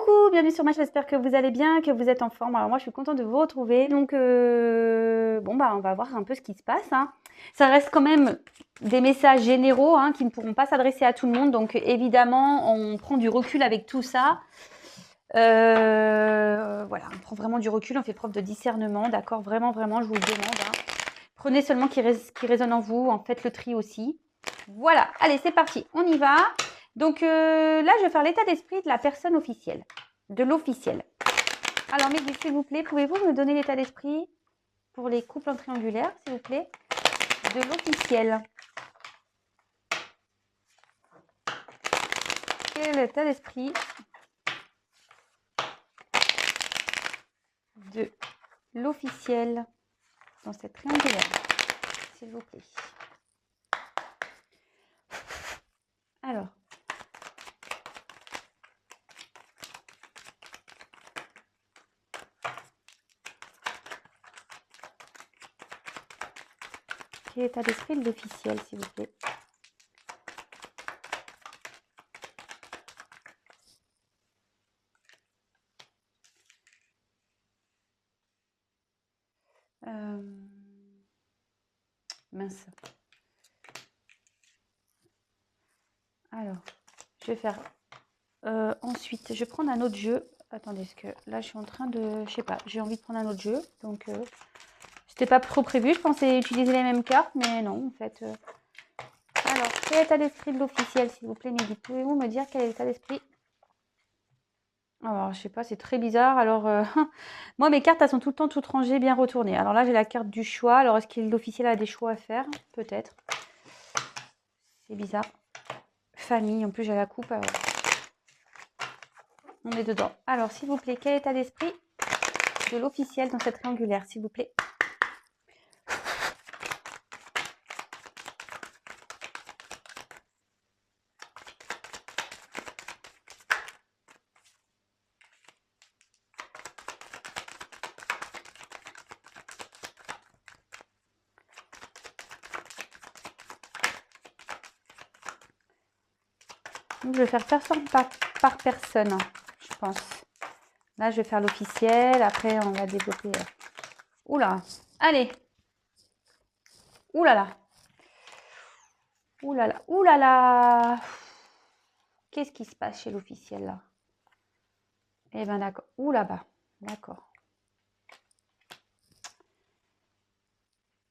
Coucou, bienvenue sur ma chaîne, j'espère que vous allez bien, que vous êtes en forme. Alors moi je suis contente de vous retrouver. Donc bon bah on va voir un peu ce qui se passe, hein. Ça reste quand même des messages généraux, hein, qui ne pourront pas s'adresser à tout le monde. Donc évidemment on prend du recul avec tout ça. Voilà, on prend vraiment du recul, on fait preuve de discernement, d'accord, vraiment je vous le demande, hein. Prenez seulement qui résonne en vous, en faites le tri aussi. Voilà, allez c'est parti, on y va. Donc là, je vais faire l'état d'esprit de la personne officielle, de l'officiel. Alors, Mehdi, s'il vous plaît, pouvez-vous me donner l'état d'esprit pour les couples en triangulaire, s'il vous plaît, de l'officiel? Quel est l'état d'esprit de l'officiel dans cette triangulaire, s'il vous plaît? Alors. Quel est l'état d'esprit de l'officiel, s'il vous plaît? Mince. Alors, je vais faire... ensuite, je vais prendre un autre jeu. Attendez, parce que là, je suis en train de... Je sais pas, j'ai envie de prendre un autre jeu. Donc, c'était pas trop prévu. Je pensais utiliser les mêmes cartes, mais non, en fait. Alors, quel est l'état d'esprit de l'officiel, s'il vous plaît, Mehdi? Pouvez-vous me dire quel est l'état d'esprit? Alors, je sais pas, c'est très bizarre. Alors, moi, mes cartes, elles sont tout le temps toutes rangées, bien retournées. Alors là, j'ai la carte du choix. Alors, est-ce que l'officiel a des choix à faire? Peut-être. C'est bizarre. Famille, en plus, j'ai la coupe. On est dedans. Alors, s'il vous plaît, quel est l'état d'esprit de l'officiel dans cette triangulaire, s'il vous plaît? Donc, je vais faire personne par personne, je pense. Là, je vais faire l'officiel. Après, on va développer. Oula, allez. Oulala. Oulala, oulala. Qu'est-ce qui se passe chez l'officiel, là? Eh ben, d'accord. Ouh là-bas. D'accord.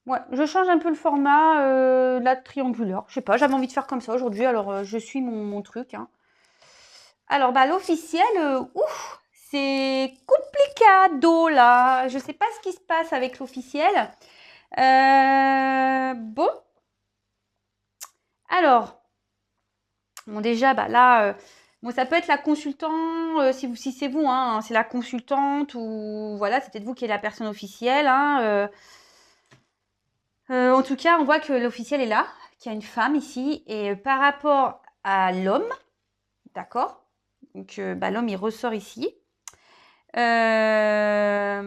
Ouais, je change un peu le format, la triangulaire. Je sais pas, j'avais envie de faire comme ça aujourd'hui, alors je suis mon truc, hein. Alors, bah, l'officiel, ouf, c'est complicado, là. Je sais pas ce qui se passe avec l'officiel. Bon. Alors, bon, déjà, bah, là, bon, ça peut être la consultante, si c'est vous, hein, c'est la consultante, ou voilà, c'est peut-être vous qui êtes la personne officielle, hein. En tout cas, on voit que l'officiel est là, qu'il y a une femme ici, et par rapport à l'homme, d'accord? Donc, bah, l'homme, il ressort ici. Bah,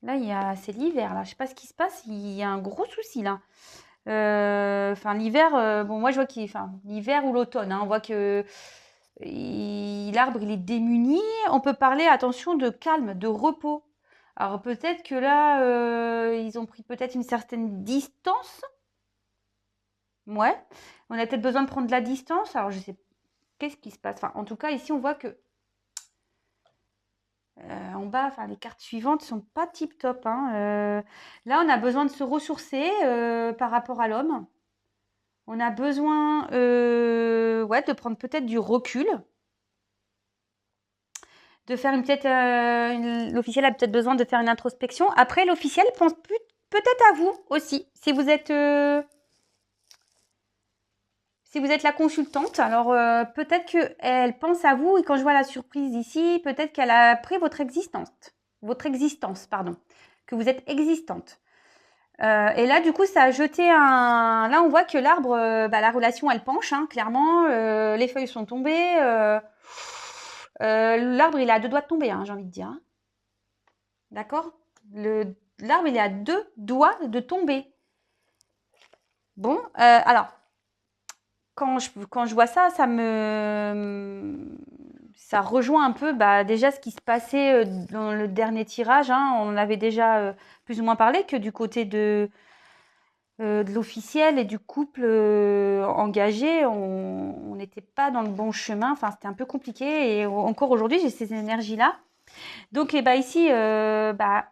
là, c'est l'hiver, là. Je sais pas ce qui se passe, il y a un gros souci, là. Enfin, l'hiver, bon, moi, je vois qu'il... Enfin, l'hiver ou l'automne, hein, on voit que l'arbre, il est démuni. On peut parler, attention, de calme, de repos. Alors, peut-être que là, ils ont pris peut-être une certaine distance. Ouais. On a peut-être besoin de prendre de la distance. Alors, je sais qu'est-ce qui se passe. Enfin, en tout cas, ici, on voit que en bas, enfin, les cartes suivantes sont pas tip top, hein. Là, on a besoin de se ressourcer par rapport à l'homme. On a besoin ouais, de prendre peut-être du recul. De faire l'officiel a peut-être besoin de faire une introspection. Après, l'officiel pense peut-être à vous aussi. Si vous êtes la consultante, alors peut-être qu'elle pense à vous. Et quand je vois la surprise ici, peut-être qu'elle a pris votre existence, pardon, que vous êtes existante. Et là, du coup, ça a jeté un... Là, on voit que l'arbre, bah, la relation, elle penche, hein, clairement. Les feuilles sont tombées. L'arbre, il est à 2 doigts de tomber, hein, j'ai envie de dire. D'accord? L'arbre, il est à 2 doigts de tomber. Bon, alors, quand je vois ça, ça rejoint un peu déjà ce qui se passait dans le dernier tirage. Hein. On en avait déjà plus ou moins parlé que du côté de l'officiel et du couple engagé, on n'était pas dans le bon chemin. Enfin, c'était un peu compliqué. Et encore aujourd'hui, j'ai ces énergies-là. Donc, ici, la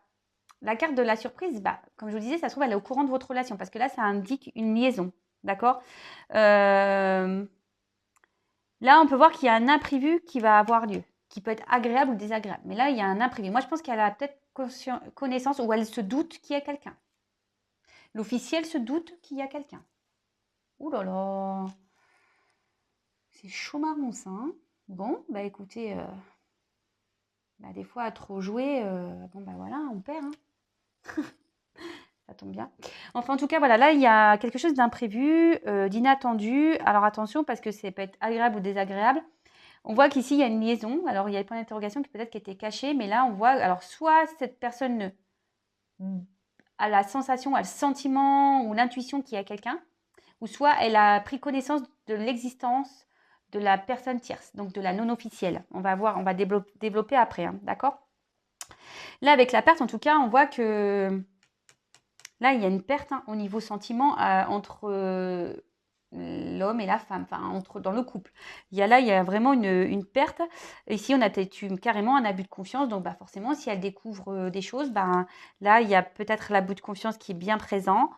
carte de la surprise, comme je vous disais, ça se trouve, elle est au courant de votre relation. Parce que là, ça indique une liaison. D'accord Là, on peut voir qu'il y a un imprévu qui va avoir lieu, qui peut être agréable ou désagréable. Mais là, il y a un imprévu. Moi, je pense qu'elle a peut-être connaissance ou elle se doute qu'il y a quelqu'un. L'officiel se doute qu'il y a quelqu'un. Ouh là là, c'est chaud marron ça. Hein. Bon, écoutez, des fois à trop jouer, voilà, on perd. Hein. Ça tombe bien. Enfin, en tout cas, voilà, là, il y a quelque chose d'imprévu, d'inattendu. Alors attention, parce que ça peut être agréable ou désagréable. On voit qu'ici, il y a une liaison. Alors, il y a des points d'interrogation qui peut-être qui étaient cachés, mais là, on voit, alors, soit cette personne a la sensation, a le sentiment ou l'intuition qu'il y a quelqu'un, ou soit elle a pris connaissance de l'existence de la personne tierce, donc de la non officielle. On va voir, on va développer après, hein, d'accord? Là, avec la perte, en tout cas, on voit que là, il y a une perte hein, au niveau sentiment entre l'homme et la femme, enfin dans le couple. Il y a vraiment une perte. Ici, on a carrément un abus de confiance. Donc, forcément, si elle découvre des choses, là, il y a peut-être l'abus de confiance qui est bien présent.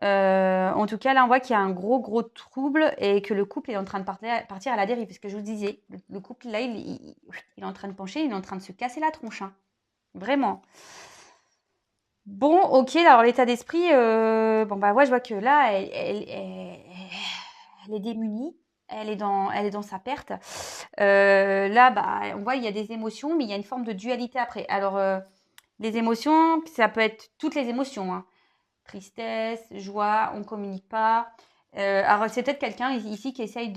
En tout cas, là, on voit qu'il y a un gros trouble et que le couple est en train de partir à la dérive. Parce que je vous disais, le couple, là, il est en train de pencher, il est en train de se casser la tronche. Hein. Vraiment. Bon, ok, alors l'état d'esprit, je vois que là, elle est démunie. Elle est dans sa perte. Là, on voit il y a des émotions, mais il y a une forme de dualité après. Alors, les émotions, ça peut être toutes les émotions. Hein. Tristesse, joie, on ne communique pas. Alors, c'est peut-être quelqu'un ici qui essaye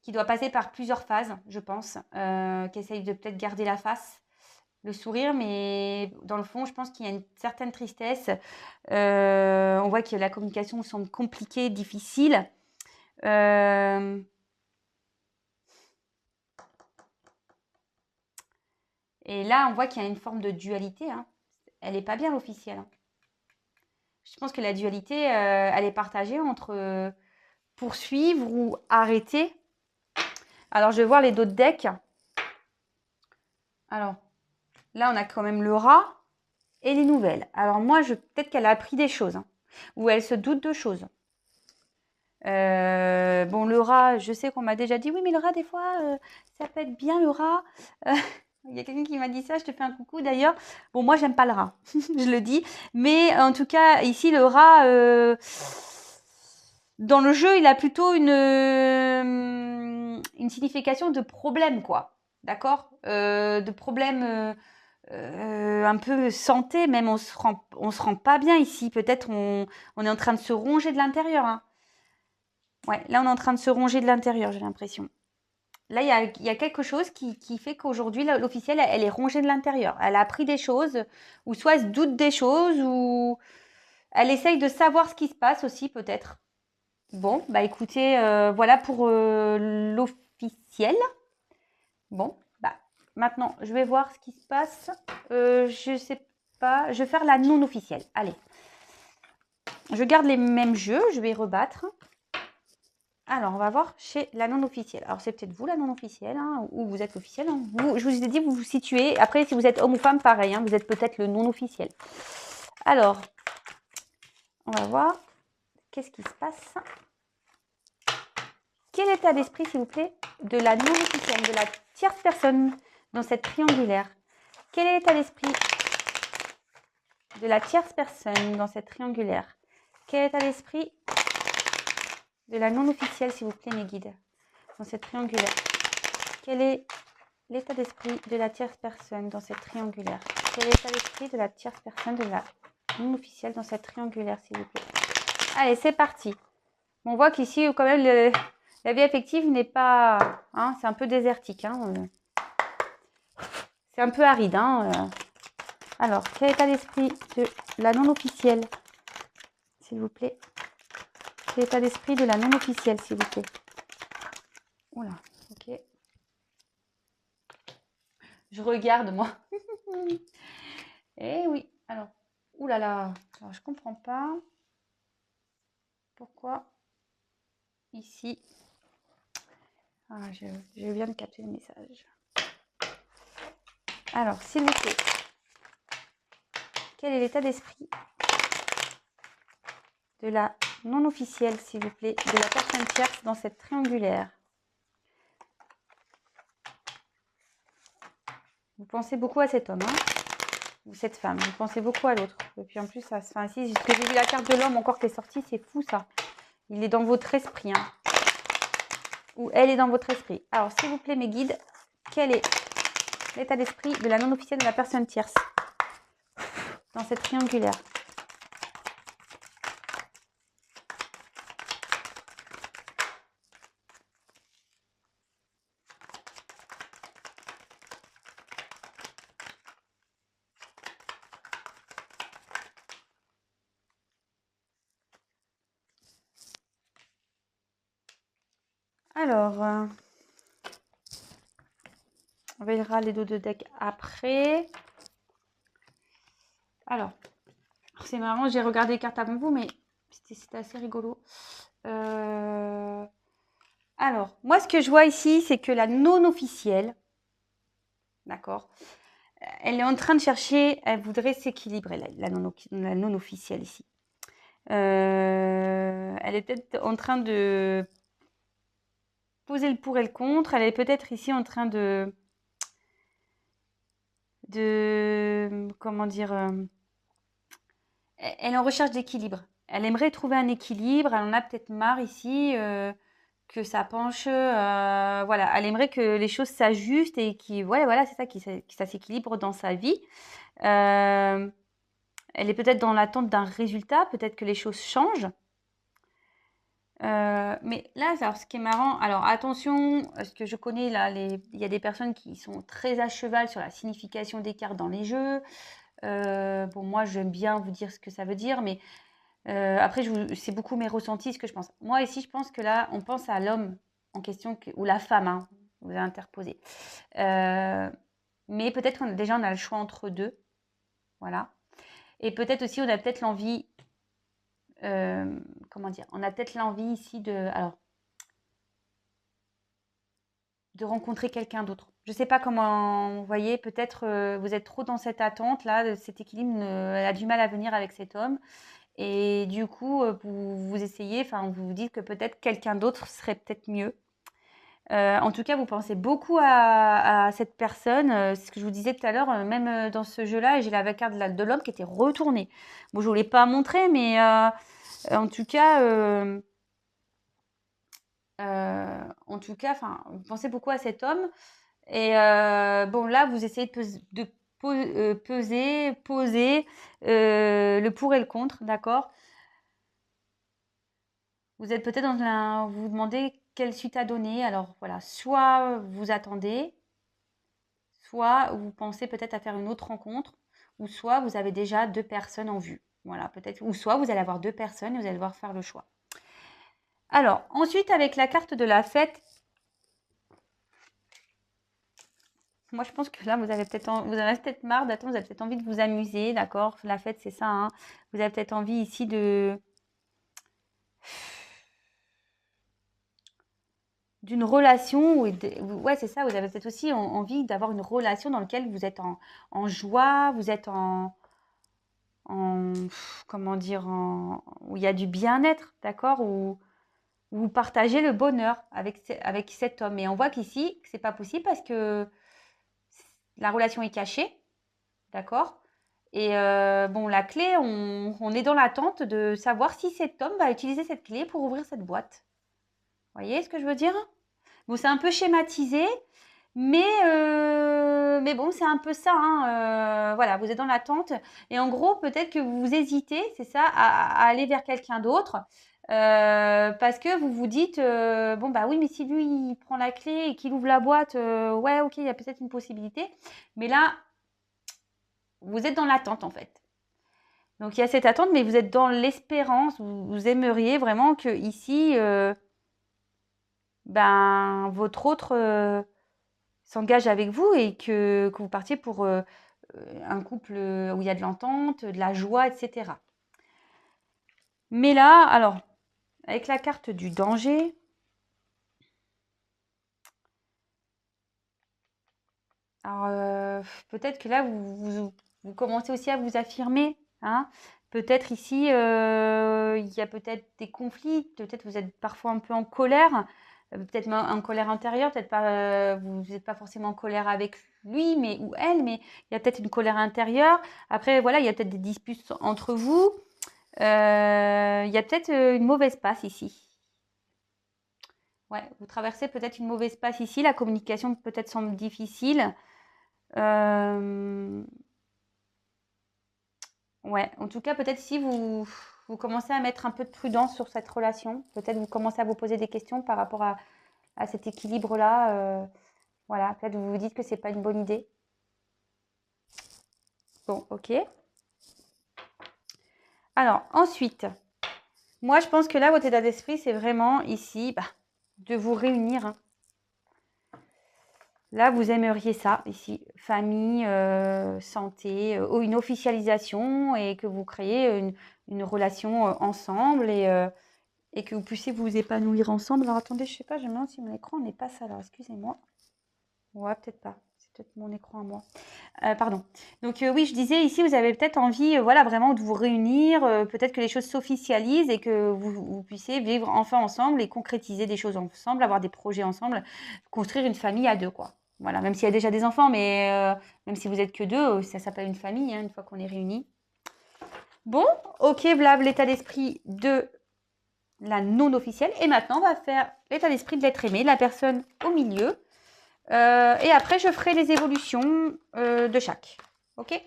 qui doit passer par plusieurs phases, je pense, qui essaye de peut-être garder la face, le sourire, mais dans le fond, je pense qu'il y a une certaine tristesse. On voit que la communication semble compliquée, difficile. Et là, on voit qu'il y a une forme de dualité. Hein. Elle n'est pas bien, l'officielle. Hein. Je pense que la dualité, elle est partagée entre poursuivre ou arrêter. Alors, je vais voir les d'autres decks. Alors, là, on a quand même le rat et les nouvelles. Alors, moi, peut-être qu'elle a appris des choses. Hein, ou elle se doute de choses. Le rat, je sais qu'on m'a déjà dit, oui, mais le rat, des fois, ça peut être bien le rat. Il y a quelqu'un qui m'a dit ça, je te fais un coucou d'ailleurs. Bon, moi, j'aime pas le rat, je le dis. Mais en tout cas, ici, le rat, dans le jeu, il a plutôt une signification de problème, quoi. D'accord de problème un peu santé, même on se rend pas bien ici. Peut-être on est en train de se ronger de l'intérieur. Hein. Ouais, là, on est en train de se ronger de l'intérieur, j'ai l'impression. Là, il y a quelque chose qui fait qu'aujourd'hui, l'officielle, elle est rongée de l'intérieur. Elle a appris des choses, ou soit elle se doute des choses, ou elle essaye de savoir ce qui se passe aussi, peut-être. Bon, écoutez, voilà pour l'officiel. Bon, maintenant, je vais voir ce qui se passe. Je sais pas, je vais faire la non officielle. Allez. Je garde les mêmes jeux, je vais rebattre. Alors, on va voir chez la non-officielle. Alors, c'est peut-être vous la non-officielle, hein, ou vous êtes l'officiel. Hein. Je vous ai dit, vous vous situez. Après, si vous êtes homme ou femme, pareil, hein, vous êtes peut-être le non-officiel. Alors, on va voir. Qu'est-ce qui se passe? Quel état d'esprit, s'il vous plaît, de la non-officielle, de la tierce personne dans cette triangulaire? Quel est l'état d'esprit de la tierce personne dans cette triangulaire? Quel est l'état d'esprit de la non-officielle, s'il vous plaît, mes guides, dans cette triangulaire? Quel est l'état d'esprit de la tierce personne dans cette triangulaire? Quel est l'état d'esprit de la tierce personne de la non-officielle dans cette triangulaire, s'il vous plaît? Allez, c'est parti. On voit qu'ici, quand même, la vie affective n'est pas... Hein, c'est un peu désertique. Hein, c'est un peu aride. Hein, Alors, quel état d'esprit de la non-officielle, s'il vous plaît? l'état d'esprit de la non officielle, s'il vous plaît. Oula, ok. Je regarde, moi. Eh oui, alors, oulala, alors je comprends pas pourquoi ici. Ah, je viens de capter le message. Alors, s'il vous plaît, quel est l'état d'esprit de la non officielle, s'il vous plaît, de la personne tierce dans cette triangulaire? Vous pensez beaucoup à cet homme, hein, ou cette femme. Vous pensez beaucoup à l'autre. Et puis en plus, ça se fait ainsi. J'ai vu la carte de l'homme encore qui est sortie. C'est fou, ça. Il est dans votre esprit. Hein. Ou elle est dans votre esprit. Alors, s'il vous plaît, mes guides, quel est l'état d'esprit de la non officielle de la personne tierce dans cette triangulaire? Alors, on verra les dos de deck après. Alors, c'est marrant, j'ai regardé les cartes avant vous, mais c'était assez rigolo. Alors, moi, ce que je vois ici, c'est que la non officielle, d'accord, elle est en train de chercher, elle voudrait s'équilibrer, la non officielle ici. Elle est peut-être en train de poser le pour et le contre. Elle est peut-être ici en train de comment dire, elle est en recherche d'équilibre. Elle aimerait trouver un équilibre. Elle en a peut-être marre ici que ça penche. Voilà, elle aimerait que les choses s'ajustent et ouais, voilà, c'est ça, que ça s'équilibre dans sa vie. Elle est peut-être dans l'attente d'un résultat. Peut-être que les choses changent. Mais là, alors, ce qui est marrant, alors attention, ce que je connais là, il y a des personnes qui sont très à cheval sur la signification des cartes dans les jeux. Bon, moi, j'aime bien vous dire ce que ça veut dire, mais après, c'est beaucoup mes ressentis, ce que je pense. Moi, ici, je pense que là, on pense à l'homme en question, ou la femme, hein, vous avez interposé. Mais peut-être déjà, on a le choix entre deux. Voilà. Et peut-être aussi, on a peut-être l'envie, comment dire, on a peut-être l'envie ici de rencontrer quelqu'un d'autre. Je ne sais pas comment, vous voyez, peut-être vous êtes trop dans cette attente, là, cet équilibre, elle a du mal à venir avec cet homme. Et du coup, vous essayez, enfin, vous vous dites que peut-être quelqu'un d'autre serait peut-être mieux. En tout cas, vous pensez beaucoup à cette personne. C'est ce que je vous disais tout à l'heure, même dans ce jeu-là, j'ai la carte de l'homme qui était retournée. Bon, je ne vous l'ai pas montré, mais en tout cas, enfin, vous pensez beaucoup à cet homme. Et bon, là, vous essayez de poser le pour et le contre, d'accord? Vous êtes peut-être vous vous demandez quelle suite à donner. Alors voilà, soit vous attendez, soit vous pensez peut-être à faire une autre rencontre, ou soit vous avez déjà deux personnes en vue. Voilà, peut-être, ou soit vous allez avoir deux personnes et vous allez devoir faire le choix. Alors, ensuite, avec la carte de la fête, moi, je pense que là, vous avez peut-être marre d'attendre, vous avez peut-être envie de vous amuser, d'accord? La fête, c'est ça, hein. Vous avez peut-être envie ici d'une relation, ouais, c'est ça, vous avez peut-être aussi envie d'avoir une relation dans laquelle vous êtes en joie, vous êtes comment dire, où il y a du bien-être, d'accord? Où vous partagez le bonheur avec cet homme. Et on voit qu'ici, c'est pas possible parce que la relation est cachée, d'accord? Et bon, la clé, on est dans l'attente de savoir si cet homme va utiliser cette clé pour ouvrir cette boîte. Vous voyez ce que je veux dire? Bon, c'est un peu schématisé, mais bon, c'est un peu ça. Hein, voilà, vous êtes dans l'attente. Et en gros, peut-être que vous hésitez, c'est ça, à aller vers quelqu'un d'autre. Parce que vous vous dites, bon, bah oui, mais si lui, il prend la clé et qu'il ouvre la boîte, ouais, ok, il y a peut-être une possibilité. Mais là, vous êtes dans l'attente, en fait. Donc il y a cette attente, mais vous êtes dans l'espérance, vous aimeriez vraiment que ici, ben, votre autre s'engage avec vous et que vous partiez pour un couple où il y a de l'entente, de la joie, etc. Mais là, alors, avec la carte du danger, alors peut-être que là, vous commencez aussi à vous affirmer, hein. Peut-être ici, il y a peut-être des conflits, peut-être vous êtes parfois un peu en colère, peut-être en colère intérieure, peut-être pas, vous n'êtes pas forcément en colère avec lui mais, ou elle, mais il y a peut-être une colère intérieure. Après, voilà, il y a peut-être des disputes entre vous. Il y a peut-être une mauvaise passe ici. Ouais, vous traversez peut-être une mauvaise passe ici, la communication peut-être semble difficile. Euh, Ouais, en tout cas, peut-être si vous commencez à mettre un peu de prudence sur cette relation, peut-être vous commencez à vous poser des questions par rapport à cet équilibre-là. Voilà, peut-être vous vous dites que c'est pas une bonne idée. Bon, ok. Alors, ensuite, moi, je pense que là, votre état d'esprit, c'est vraiment ici de vous réunir, hein. Là, vous aimeriez ça, ici, famille, santé, une officialisation et que vous créez une relation ensemble et que vous puissiez vous épanouir ensemble. Alors attendez, je sais pas, je me demande si mon écran n'est pas ça là, excusez-moi. Ouais, peut-être pas. C'est peut-être mon écran à moi. Pardon. Donc oui, je disais ici, vous avez peut-être envie, voilà, vraiment de vous réunir, peut-être que les choses s'officialisent et que vous puissiez vivre enfin ensemble et concrétiser des choses ensemble, avoir des projets ensemble, construire une famille à deux, quoi. Voilà, même s'il y a déjà des enfants, mais même si vous êtes que deux, ça s'appelle une famille, hein, une fois qu'on est réunis. Bon, ok, voilà l'état d'esprit de la non officielle. Et maintenant, on va faire l'état d'esprit de l'être aimé, la personne au milieu. Et après, je ferai les évolutions de chaque. Ok?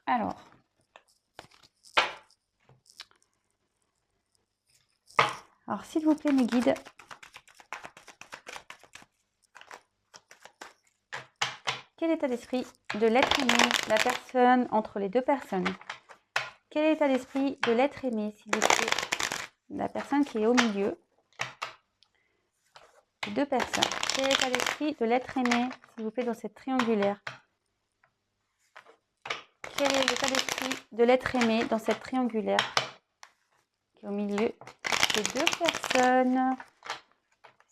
Alors. Alors, s'il vous plaît, mes guides. Quel état d'esprit de l'être aimé, la personne entre les deux personnes? Quel état d'esprit de l'être aimé, s'il vous plaît, la personne qui est au milieu? Deux personnes. Quel état d'esprit de l'être aimé, s'il vous plaît, dans cette triangulaire? Quel est l'état d'esprit de l'être aimé dans cette triangulaire qui est au milieu des deux personnes?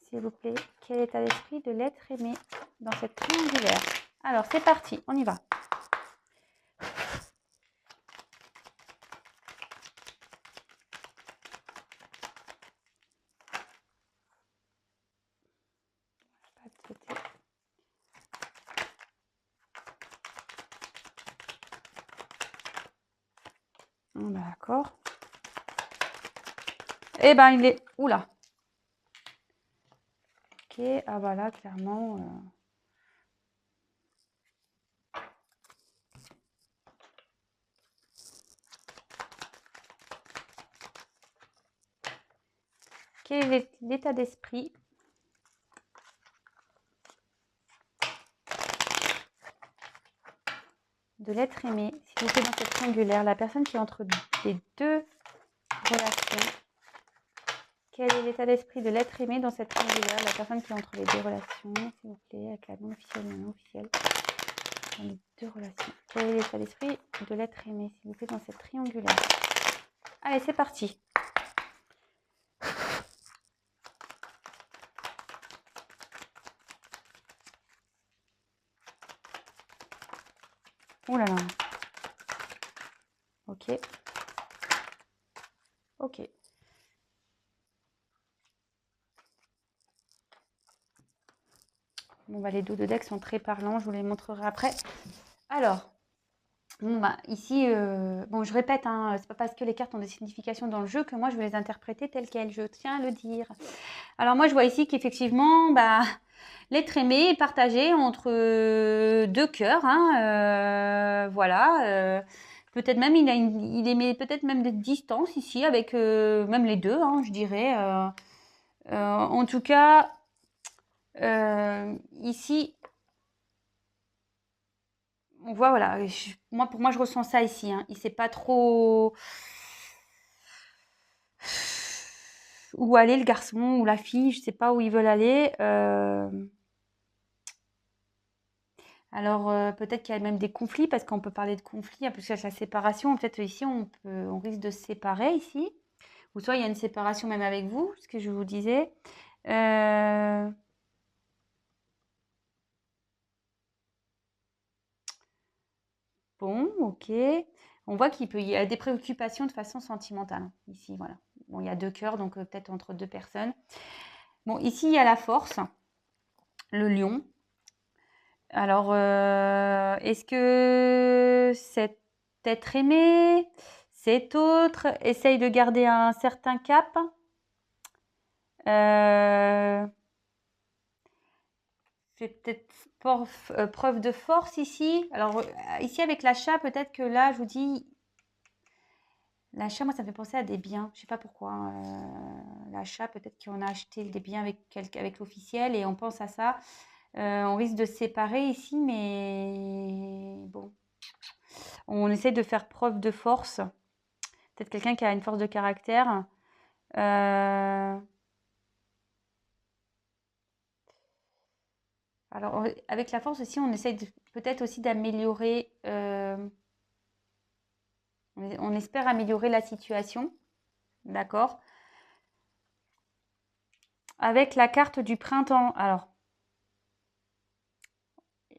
S'il vous plaît, quel état d'esprit de l'être aimé dans cette triangulaire? Alors, c'est parti, on y va. D'accord. Eh ben, il est... Oula. Ok, ah bah là, clairement... Quel est l'état d'esprit de l'être aimé, s'il vous plaît, dans cette triangulaire, la personne qui est entre les deux relations? Quel est l'état d'esprit de l'être aimé dans cette triangulaire, la personne qui est entre les deux relations, s'il vous plaît, avec la non officielle et la non officielle, dans les deux relations? Quel est l'état d'esprit de l'être aimé, s'il vous plaît, dans cette triangulaire? Allez, c'est parti. Oh là là. Ok. Ok. Bon, bah, les dos de deck sont très parlants, je vous les montrerai après. Alors, bon, bah, ici, bon, je répète, hein, c'est pas parce que les cartes ont des significations dans le jeu que moi je vais les interpréter telles quelles, je tiens à le dire. Alors moi je vois ici qu'effectivement, bah, l'être aimé est partagé entre deux cœurs, hein, voilà. Peut-être même il émet peut-être même des distances ici avec même les deux, hein, je dirais. En tout cas, ici, on voit, voilà, pour moi, je ressens ça ici, hein. Il sait pas trop où aller, le garçon ou la fille, je sais pas où ils veulent aller. Alors, peut-être qu'il y a même des conflits, parce qu'on peut parler de conflits, hein, parce que la séparation, peut-être ici, on risque de se séparer ici. Ou soit il y a une séparation même avec vous, ce que je vous disais. Euh, Bon, ok. On voit qu'il y a des préoccupations de façon sentimentale, hein, ici, voilà. Bon, il y a 2 cœurs, donc peut-être entre 2 personnes. Bon, ici, il y a la force, le lion. Alors, est-ce que cet être aimé, cet autre, essaye de garder un certain cap? Euh, Fait peut-être preuve de force ici. Alors, ici, avec l'achat, peut-être que là, je vous dis, l'achat, moi, ça me fait penser à des biens. Je sais pas pourquoi, hein. L'achat, peut-être qu'on a acheté des biens avec l'officiel et on pense à ça. On risque de se séparer ici, mais bon, on essaie de faire preuve de force. Peut-être quelqu'un qui a une force de caractère. Euh, alors, avec la force aussi, on essaie peut-être aussi d'améliorer. On espère améliorer la situation, d'accord? Avec la carte du printemps. Alors,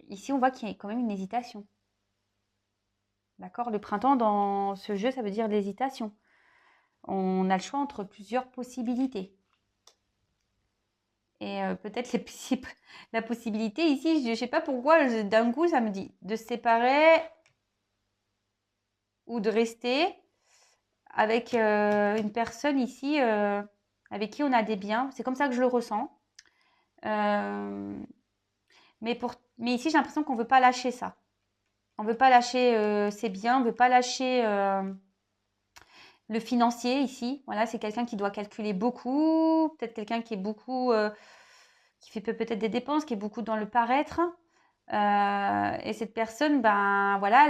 ici, on voit qu'il y a quand même une hésitation. D'accord? Le printemps, dans ce jeu, ça veut dire l'hésitation. On a le choix entre plusieurs possibilités. Et peut-être la possibilité ici, je ne sais pas pourquoi, d'un coup, ça me dit de se séparer ou de rester avec une personne ici avec qui on a des biens. C'est comme ça que je le ressens. Euh, mais ici, j'ai l'impression qu'on ne veut pas lâcher ça. On ne veut pas lâcher ses biens, on ne veut pas lâcher le financier ici. Voilà, c'est quelqu'un qui doit calculer beaucoup, peut-être quelqu'un qui est beaucoup, qui fait peut-être des dépenses, qui est beaucoup dans le paraître. Et cette personne, ben voilà,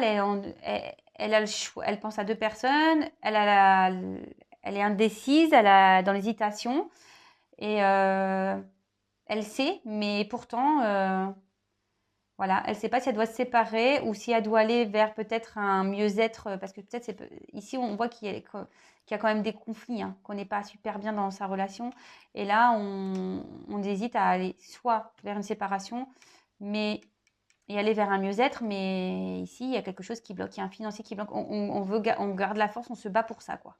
elle a le choix, elle pense à 2 personnes, elle est indécise, elle a dans l'hésitation et elle sait, mais pourtant, voilà, elle ne sait pas si elle doit se séparer ou si elle doit aller vers peut-être un mieux-être, parce que peut-être ici on voit qu'il y a quand même des conflits, hein, qu'on n'est pas super bien dans sa relation. Et là, on hésite à aller soit vers une séparation, mais et aller vers un mieux-être, mais ici il y a quelque chose qui bloque, il y a un financier qui bloque. On garde la force, on se bat pour ça, quoi.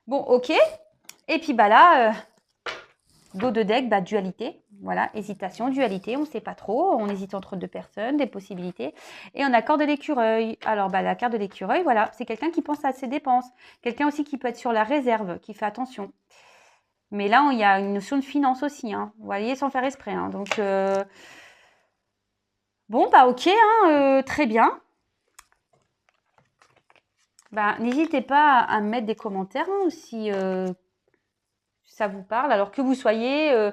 Bon, ok. Et puis bah là, dos de deck, bah, dualité. Voilà, hésitation, dualité, on ne sait pas trop. On hésite entre 2 personnes, des possibilités. Et on a carte de l'écureuil. Alors, bah, la carte de l'écureuil, voilà, c'est quelqu'un qui pense à ses dépenses. Quelqu'un aussi qui peut être sur la réserve, qui fait attention. Mais là, il y a une notion de finance aussi, hein. Vous voyez, sans faire esprit, hein. Donc, bon, bah ok, hein, très bien. Bah, n'hésitez pas à me mettre des commentaires, hein, si ça vous parle. Alors que vous soyez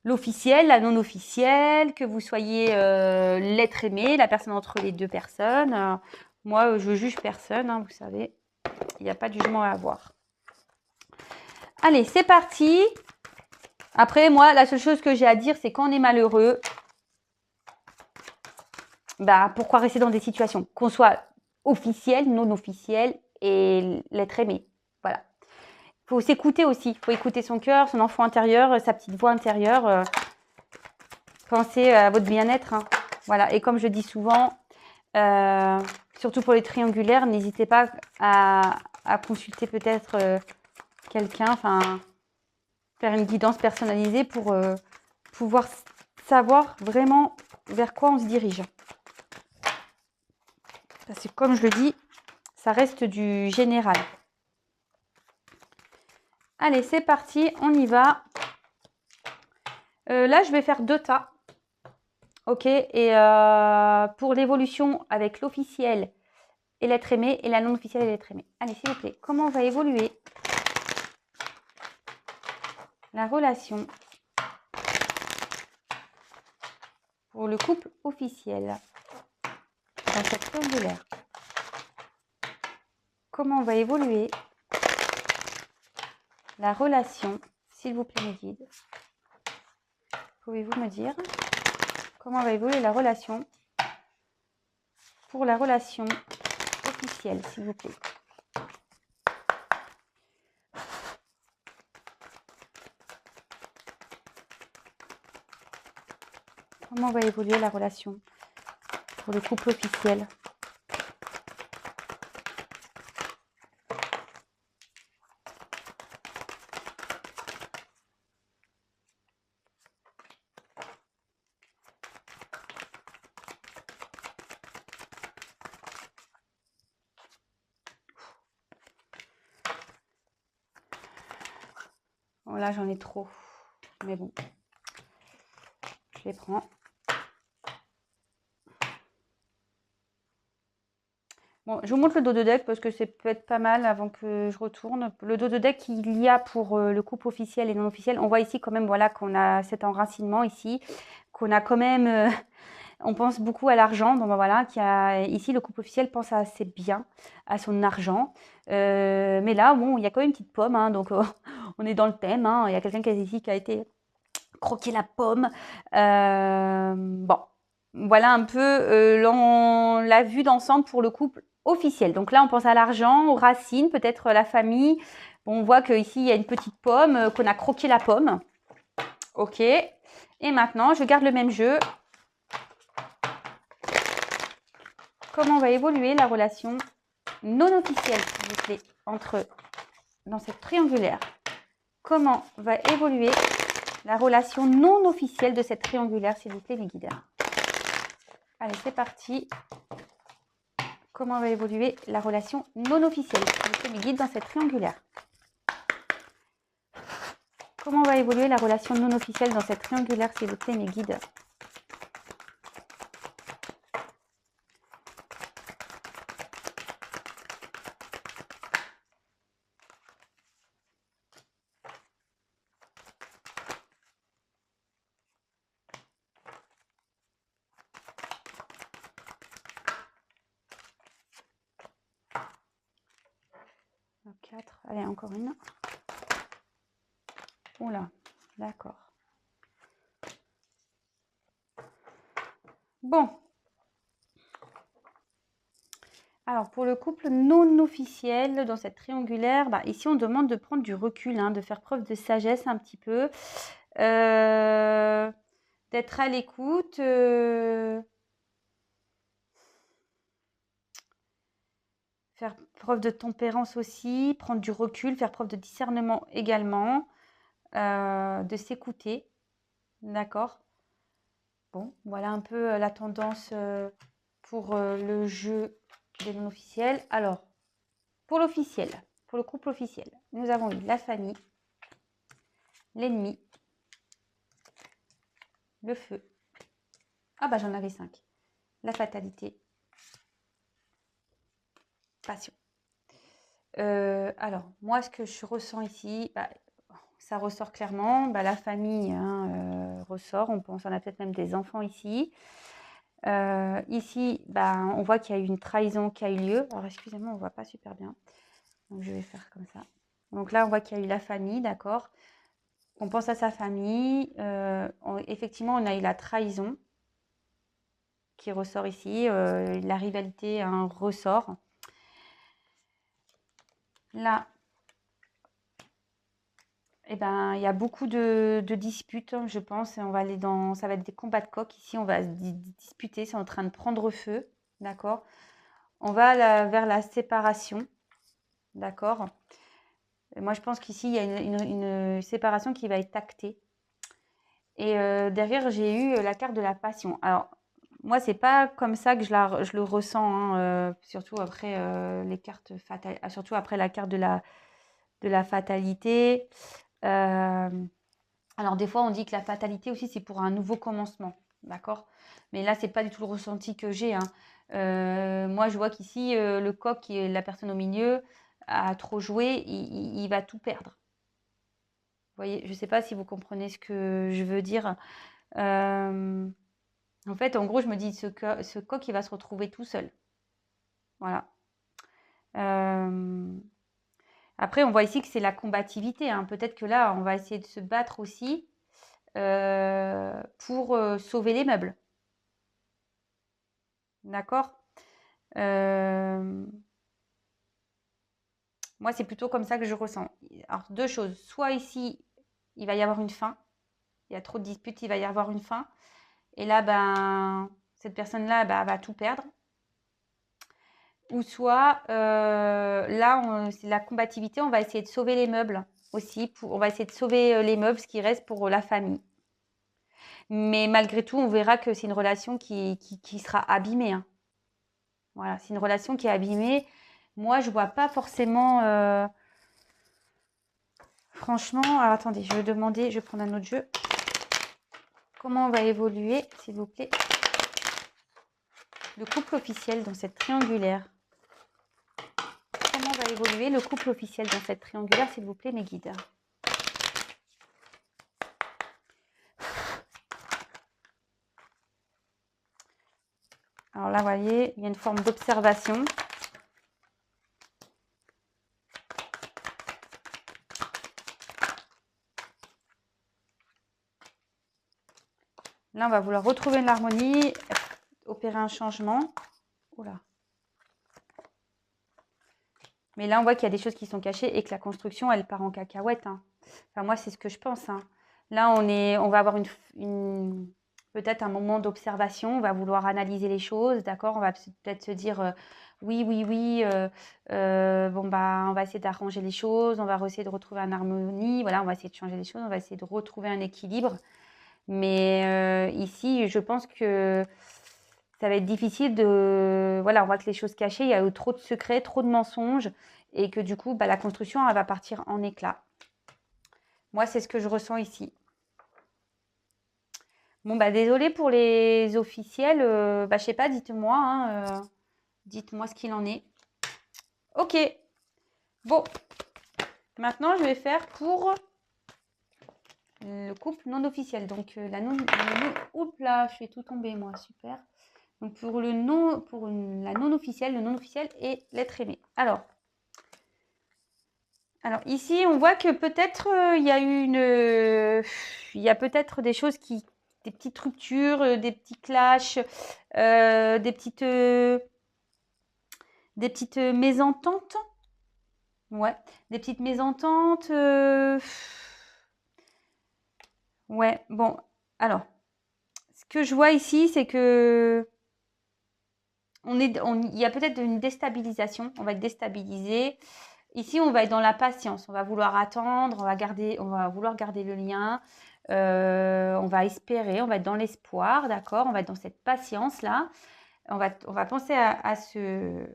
l'officiel, la non officielle, que vous soyez l'être aimé, la personne entre les 2 personnes. Moi, je juge personne, hein, vous savez. Il n'y a pas de jugement à avoir. Allez, c'est parti. Après, moi, la seule chose que j'ai à dire, c'est quand on est malheureux, bah, pourquoi rester dans des situations? Qu'on soit officiel, non officiel et l'être aimé. Voilà. Il faut s'écouter aussi. Il faut écouter son cœur, son enfant intérieur, sa petite voix intérieure. Pensez à votre bien-être, hein. Voilà. Et comme je dis souvent, surtout pour les triangulaires, n'hésitez pas à consulter peut-être quelqu'un, enfin faire une guidance personnalisée pour pouvoir savoir vraiment vers quoi on se dirige. Parce que comme je le dis, ça reste du général. Allez, c'est parti, on y va. Là, je vais faire 2 tas. Ok, et pour l'évolution avec l'officiel et l'être aimé et la non officielle et l'être aimé. Allez, s'il vous plaît, comment va évoluer la relation pour le couple officiel? dans cette triangulaire, comment va évoluer la relation, s'il vous plaît mes guides? Pouvez-vous me dire comment va évoluer la relation pour la relation officielle, s'il vous plaît? Comment va évoluer la relation pour le couple officiel? Bon, là, j'en ai trop. Mais bon, je les prends. Bon, je vous montre le dos de deck parce que c'est peut-être pas mal avant que je retourne. Le dos de deck qu'il y a pour le couple officiel et non officiel. On voit ici quand même voilà, qu'on a cet enracinement ici, qu'on a quand même... on pense beaucoup à l'argent. Donc voilà, ici le couple officiel pense assez bien à son argent. Mais là, bon, il y a quand même une petite pomme. Hein, donc on est dans le thème. Hein, il y a quelqu'un ici qui a été croquer la pomme. Bon, voilà un peu la vue d'ensemble pour le couple officiel. Donc là, on pense à l'argent, aux racines, peut-être la famille. Bon, on voit qu'ici, il y a une petite pomme, qu'on a croqué la pomme. Ok. Et maintenant, je garde le même jeu. Comment va évoluer la relation non officielle, s'il vous plaît, dans cette triangulaire? Comment va évoluer la relation non officielle de cette triangulaire, s'il vous plaît, mes guides? Allez, c'est parti. Comment va évoluer la relation non officielle, s'il vous plaît, mes guides, dans cette triangulaire? Comment va évoluer la relation non officielle dans cette triangulaire, s'il vous plaît, mes guides? Quatre. Allez, encore une. Oula, d'accord. Bon. Alors, pour le couple non officiel, dans cette triangulaire, ici, on demande de prendre du recul, hein, de faire preuve de sagesse un petit peu, d'être à l'écoute, faire preuve de tempérance aussi, prendre du recul, faire preuve de discernement également, de s'écouter, d'accord? Bon, voilà un peu la tendance pour le jeu des non officiels. Alors, pour l'officiel, pour le couple officiel, nous avons eu la famille, l'ennemi, le feu. Ah bah j'en avais 5. La fatalité, passion. Alors, moi, ce que je ressens ici, ça ressort clairement. La famille hein, ressort. On a peut-être même des enfants ici. Ici, on voit qu'il y a eu une trahison qui a eu lieu. Alors, excusez-moi, on ne voit pas super bien. Donc, je vais faire comme ça. Donc là, on voit qu'il y a eu la famille, d'accord. On pense à sa famille. Effectivement, on a eu la trahison qui ressort ici. La rivalité hein, ressort. Là, il y a beaucoup de disputes, je pense. On va aller ça va être des combats de coq. Ici, on va se disputer. C'est en train de prendre feu. D'accord. On va vers la séparation. D'accord. Moi, je pense qu'ici, il y a une séparation qui va être actée. Et derrière, j'ai eu la carte de la passion. Alors, moi, c'est pas comme ça que je le ressens. Hein, surtout après les cartes fatales. Surtout après la carte de la fatalité. Alors, des fois, on dit que la fatalité aussi, c'est pour un nouveau commencement. D'accord? Mais là, c'est pas du tout le ressenti que j'ai. Hein. Moi, je vois qu'ici, le coq, qui est la personne au milieu, a trop joué, il va tout perdre. Vous voyez, je ne sais pas si vous comprenez ce que je veux dire. En fait, en gros, je me dis, ce coq, il va se retrouver tout seul. Voilà. Après, on voit ici que c'est la combativité, hein. Peut-être que là, on va essayer de se battre aussi pour sauver les meubles. D'accord. Moi, c'est plutôt comme ça que je ressens. Alors, deux choses. Soit ici, il va y avoir une fin. Il y a trop de disputes, il va y avoir une fin. Et là, ben, cette personne-là va tout perdre. Ou soit, là, c'est la combativité. On va essayer de sauver les meubles aussi. On va essayer de sauver les meubles, ce qui reste pour la famille. Mais malgré tout, on verra que c'est une relation qui sera abîmée, hein. Voilà, c'est une relation qui est abîmée. Moi, je vois pas forcément. Franchement, alors attendez, je vais demander, je vais prendre un autre jeu. Comment on va évoluer, s'il vous plaît, le couple officiel dans cette triangulaire? Comment va évoluer le couple officiel dans cette triangulaire, s'il vous plaît, mes guides? Alors là, vous voyez, il y a une forme d'observation. Là, on va vouloir retrouver une harmonie, opérer un changement. Oula. Mais là, on voit qu'il y a des choses qui sont cachées et que la construction, elle part en cacahuète, hein. Enfin, moi, c'est ce que je pense, hein. Là, on va avoir peut-être un moment d'observation. On va vouloir analyser les choses, d'accord? On va peut-être se dire oui, oui, oui. Bon, bah, on va essayer d'arranger les choses. On va essayer de retrouver une harmonie. Voilà, on va essayer de changer les choses. On va essayer de retrouver un équilibre. Mais ici, je pense que ça va être difficile de... Voilà, on voit que les choses cachées, il y a eu trop de secrets, trop de mensonges, et que du coup, bah, la construction, elle va partir en éclats. Moi, c'est ce que je ressens ici. Bon, bah, désolé pour les officiels. Bah, je sais pas, dites-moi, hein, dites-moi ce qu'il en est. Ok. Bon. Maintenant, je vais faire pour le couple non officiel. Donc, oups là, je fais tout tomber, moi. Super. Donc, pour la non officielle, le non officiel et l'être aimé. Alors, ici, on voit que peut-être il y a il y a peut-être des choses des petites ruptures, des petits clashs, des petites mésententes. Ouais, des petites mésententes. Ouais, bon, alors, ce que je vois ici, c'est que il y a peut-être une déstabilisation. On va être déstabilisé. Ici, on va être dans la patience. On va vouloir attendre, on va vouloir garder le lien. On va espérer, on va être dans l'espoir, d'accord? On va être dans cette patience-là. On va penser à ce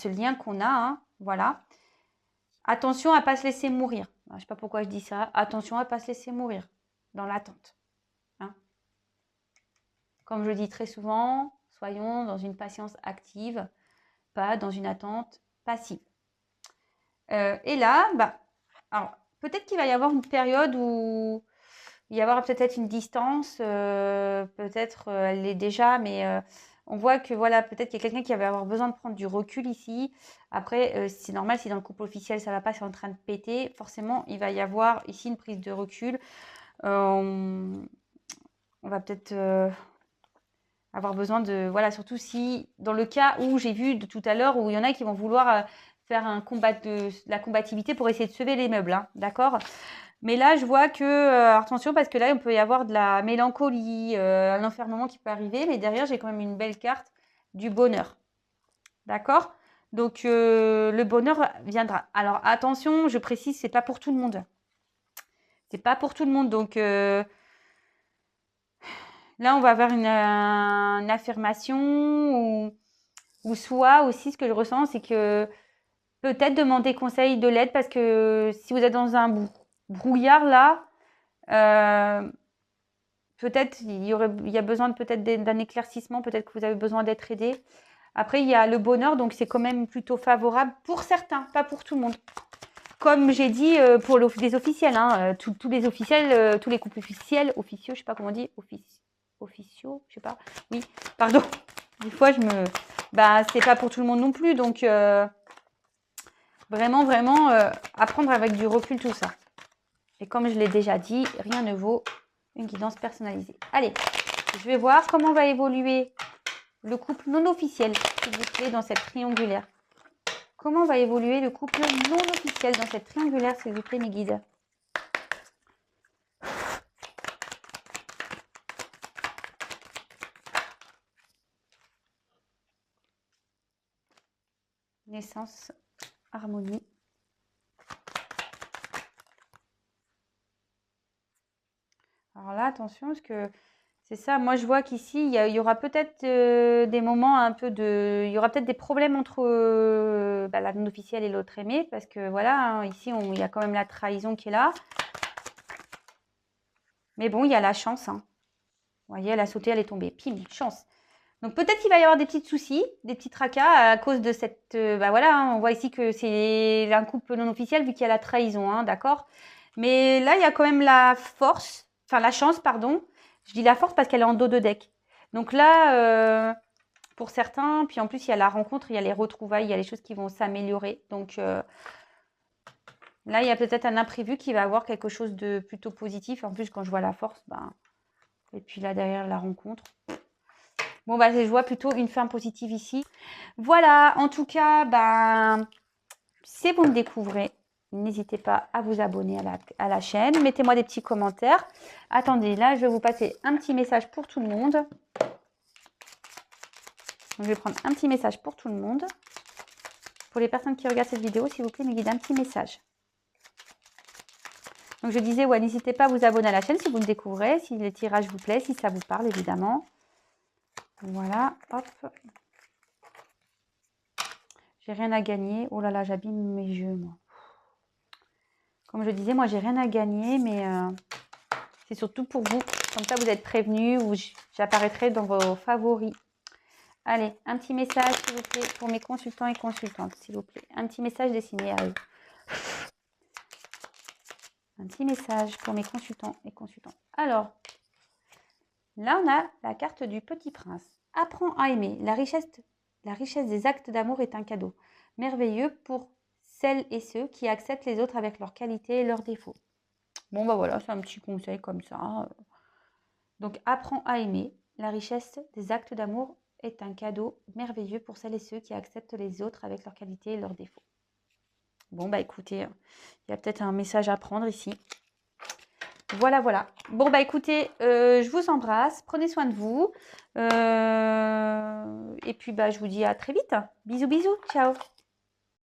lien qu'on a, hein, voilà. Attention à ne pas se laisser mourir. Je ne sais pas pourquoi je dis ça. Attention à ne pas se laisser mourir dans l'attente, hein. Comme je dis très souvent, soyons dans une patience active, pas dans une attente passive. Et là, bah, alors, peut-être qu'il va y avoir une période où il y aura peut-être une distance, peut-être elle l'est déjà, mais on voit que voilà, peut-être qu'il y a quelqu'un qui va avoir besoin de prendre du recul ici. Après, c'est normal, si dans le couple officiel ça va pas, c'est en train de péter, forcément il va y avoir ici une prise de recul. On va peut-être avoir besoin de... Voilà, surtout si, dans le cas où j'ai vu de tout à l'heure, où il y en a qui vont vouloir faire un combat de la combativité pour essayer de sauver les meubles, hein, d'accord? Mais là, je vois que, attention, parce que là, on peut y avoir de la mélancolie, un enfermement qui peut arriver, mais derrière, j'ai quand même une belle carte du bonheur, d'accord? Donc, le bonheur viendra. Alors, attention, je précise, c'est pas pour tout le monde. C'est pas pour tout le monde, donc... là, on va avoir une affirmation ou soit aussi, ce que je ressens, c'est que peut-être demander conseil de l'aide parce que si vous êtes dans un brouillard là, peut-être il y a besoin peut-être d'un éclaircissement, peut-être que vous avez besoin d'être aidé. Après, il y a le bonheur, donc c'est quand même plutôt favorable pour certains, pas pour tout le monde. comme j'ai dit pour les officiels, hein, tous les officiels, tous les couples officiels, officieux, je sais pas comment on dit, officiaux, je sais pas. Oui, pardon. Des fois, bah, c'est pas pour tout le monde non plus, donc vraiment, vraiment, apprendre avec du recul tout ça. Et comme je l'ai déjà dit, rien ne vaut une guidance personnalisée. Allez, je vais voir comment va évoluer le couple non officiel, s'il vous plaît, dans cette triangulaire. Comment va évoluer le couple non officiel dans cette triangulaire, s'il vous plaît, mes guides? Naissance, harmonie. Alors là, attention, parce que c'est ça. Moi, je vois qu'ici, il y aura peut-être des moments un peu de... Il y aura peut-être des problèmes entre la non-officielle et l'autre aimé, parce que voilà, hein, ici, il y a quand même la trahison qui est là. Mais bon, il y a la chance. Hein. Vous voyez, elle a sauté, elle est tombée. Pim, chance. Donc peut-être qu'il va y avoir des petits soucis, des petits tracas à cause de cette... voilà, hein, on voit ici que c'est un couple non officiel vu qu'il y a la trahison, hein, d'accord? Mais là, il y a quand même la force, enfin la chance, pardon. Je dis la force parce qu'elle est en dos de deck. Donc là, pour certains, puis en plus, il y a la rencontre, il y a les retrouvailles, il y a les choses qui vont s'améliorer. Donc là, il y a peut-être un imprévu qui va avoir quelque chose de plutôt positif. En plus, quand je vois la force, ben... et puis là, derrière la rencontre... Bon, bah, je vois plutôt une fin positive ici. Voilà, en tout cas, ben, si vous me découvrez, n'hésitez pas à vous abonner à la chaîne. Mettez-moi des petits commentaires. Attendez, là, je vais vous passer un petit message pour tout le monde. Donc, je vais prendre un petit message pour tout le monde. Pour les personnes qui regardent cette vidéo, s'il vous plaît, me guidez un petit message. Donc, je disais, ouais, n'hésitez pas à vous abonner à la chaîne si vous me découvrez, si le tirage vous plaît, si ça vous parle, évidemment. Voilà, hop. J'ai rien à gagner. Oh là là, j'abîme mes jeux, moi. Comme je disais, moi, j'ai rien à gagner, mais c'est surtout pour vous. Comme ça, vous êtes prévenus ou j'apparaîtrai dans vos favoris. Allez, un petit message, s'il vous plaît, pour mes consultants et consultantes, s'il vous plaît. Un petit message dessiné à eux. Un petit message pour mes consultants et consultantes. Alors, là, on a la carte du Petit Prince. Apprends à aimer. La richesse des actes d'amour est un cadeau merveilleux pour celles et ceux qui acceptent les autres avec leurs qualités et leurs défauts. Bon, bah voilà, c'est un petit conseil comme ça. Donc, apprends à aimer. La richesse des actes d'amour est un cadeau merveilleux pour celles et ceux qui acceptent les autres avec leurs qualités et leurs défauts. Bon, bah écoutez, il y a peut-être un message à prendre ici. Voilà, voilà. Bon, bah écoutez, je vous embrasse. Prenez soin de vous. Et puis, bah, je vous dis à très vite. Bisous, bisous. Ciao.